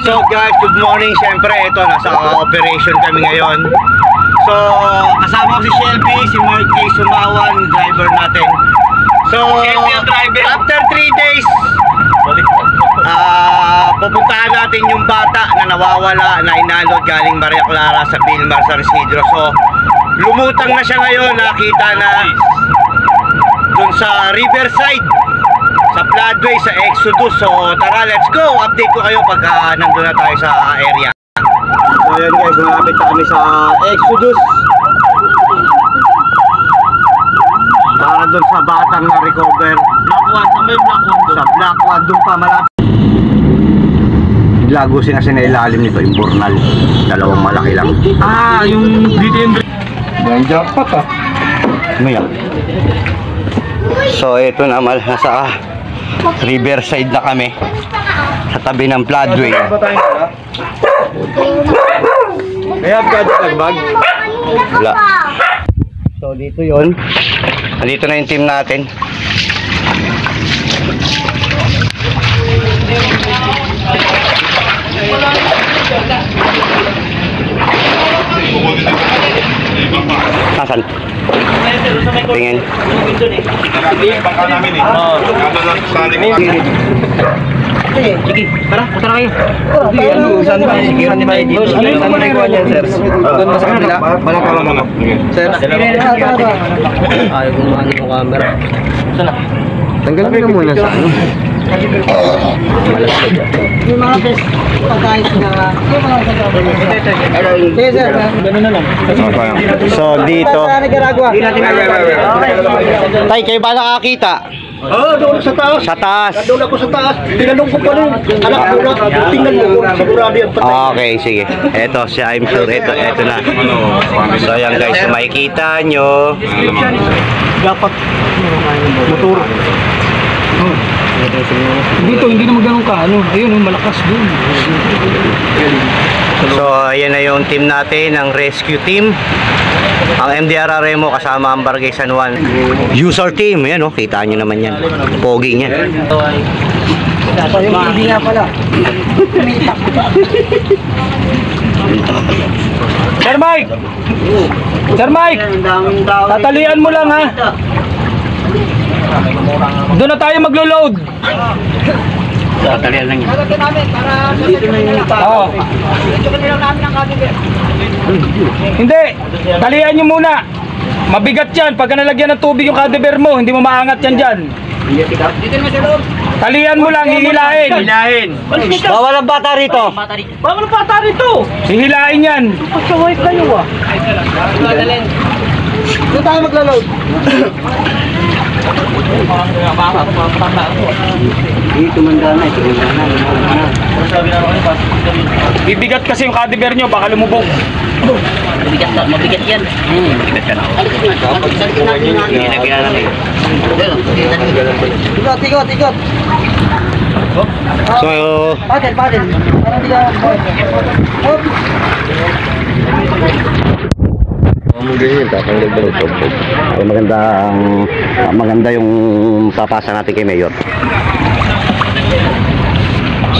So guys, good morning. Siyempre, ito, nasa operation kami ngayon. So, kasama ko si Shelby, si Mark J. Sumawan, driver natin. So, after 3 days, pupuntahan natin yung bata na nawawala, na inalod galing Maria Clara sa Vilmar sa Isidro. So, lumutang na siya ngayon, nakita na dun sa Riverside, sa Floodway, sa Exodus. So tara, let's go. Update ko kayo pagka nandun na tayo sa area. So yun guys, malapit na kami sa Exodus, para dun sa batang na recover. Black 1, sa may Black 1 dun. Sa Black 1 dun pa, malapit. Lagusin kasi na ilalim nito yung burnal. Dalawang malaki lang. Yung dito yung yung jackpot Mayak. So ito na, nasa Riverside na kami, sa tabi ng Floodway. Kaya bag? Wala. So dito yon. Nandito na yung team natin. Nasaan? Tingin. Bangka namin eh. Sige, tara, tara kayo. Saan ba? Sige, saan ba? Saan ba nagawa niyan, sir? Doon na sa kabila? Malakawan naman. Sir? Ayaw kong maano yung camera. Saan na? Tanggalin ka muna sa ano. Yung mga best pagkain na gano'n na lang. So dito Tay, kayo ba nakakita? Doon sa taas. Sa taas. Doon ako sa taas. Tinanong ko pa rin. Anak ko lang. Tingnan mo. Sigurado yung patay. Okay, sige. Eto siya, I'm sure. Eto na. So yan guys, makikita nyo. Dapat motor. Dito hindi naman ganun ka ayun, malakas dun. So ayan na yung team natin, ang rescue team, ang MDR Remo kasama ang Barangay San Juan user team. Ayan kita nyo naman yan, pogi niya. Hindi nga pala. Sir Mike, Sir Mike, tatalian mo lang ha. Doon na tayo maglo-load. Tatalian lang yun. Lalagyan namin para dito na yung tao. Dito lang namin ang kadiber. Hindi, talian nyo muna. Mabigat yan. Pagka nalagyan ng tubig yung kadiber mo, hindi mo maangat yan dyan. Dito naman sa loob. Talian mo lang, hihilain. Hihilain. Bawal ang bata rito. Bawal ang bata rito. Hihilain yan. Pasaway kayo Doon tayo maglo-load. Bibigat kasi yung kadiber nyo, baka lumubog. Mabigat yan. Mabigat ka na. Ikot. So, paddle. Maganda yung papasa natin kay Mayor.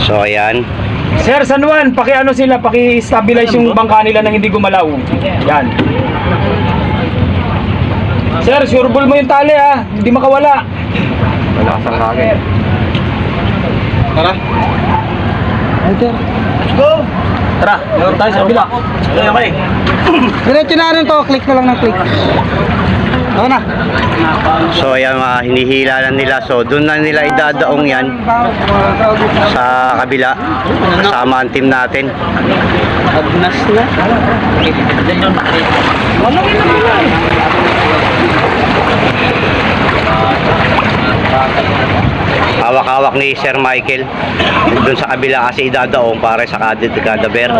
So ayan. Sir San Juan, paki-stabilize yung bangka nila nang hindi gumalaw. Yan. Sir, sureball mo yung tali hindi makawala. Malakas ang hangin. Tara. Let's go. Tara, tayo sa kabila. Okay. Diretso na rin to, click na lang ng click. Ako na. So ayan, hinihila na nila. So doon na nila idadaong yan sa kabila. Kasama ang team natin. Agnas na. Hawak-hawak ni Sir Michael. Doon sa kabila kasi idadaong para sa kadaber.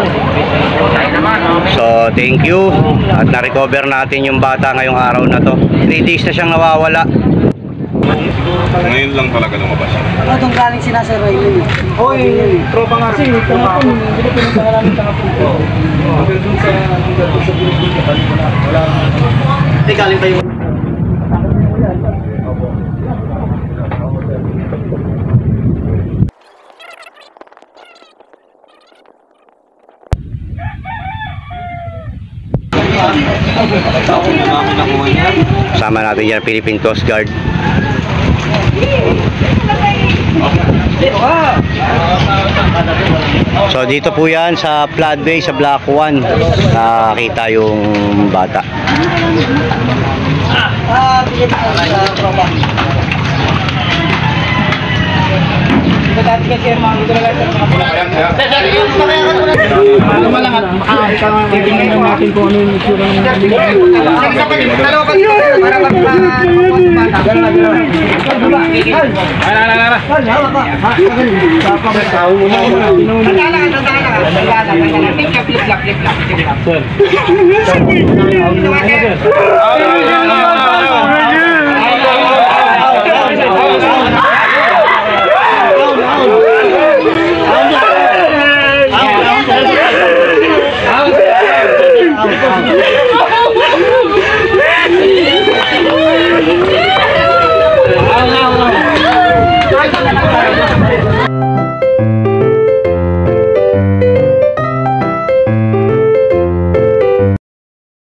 So thank you. At na-recover natin yung bata ngayong araw na to. 3 days na siyang nawawala. Ngayon lang talaga lumabas. Ano itong galing sinasir Riley? Hoy, tropa nga kasi. Kahapon, hindi ko pinuntahan namin kahapon. Hanggang dun sa wala. Hindi galing tayo. Sama natin yan, Philippine Coast Guard. So dito po yan sa floodway sa Block 1 nakakita yung bata. Bigyan ko sa tropa. Dati kasi yung mga dito na lang sa mga titingnan natin kung ano yung itsura ng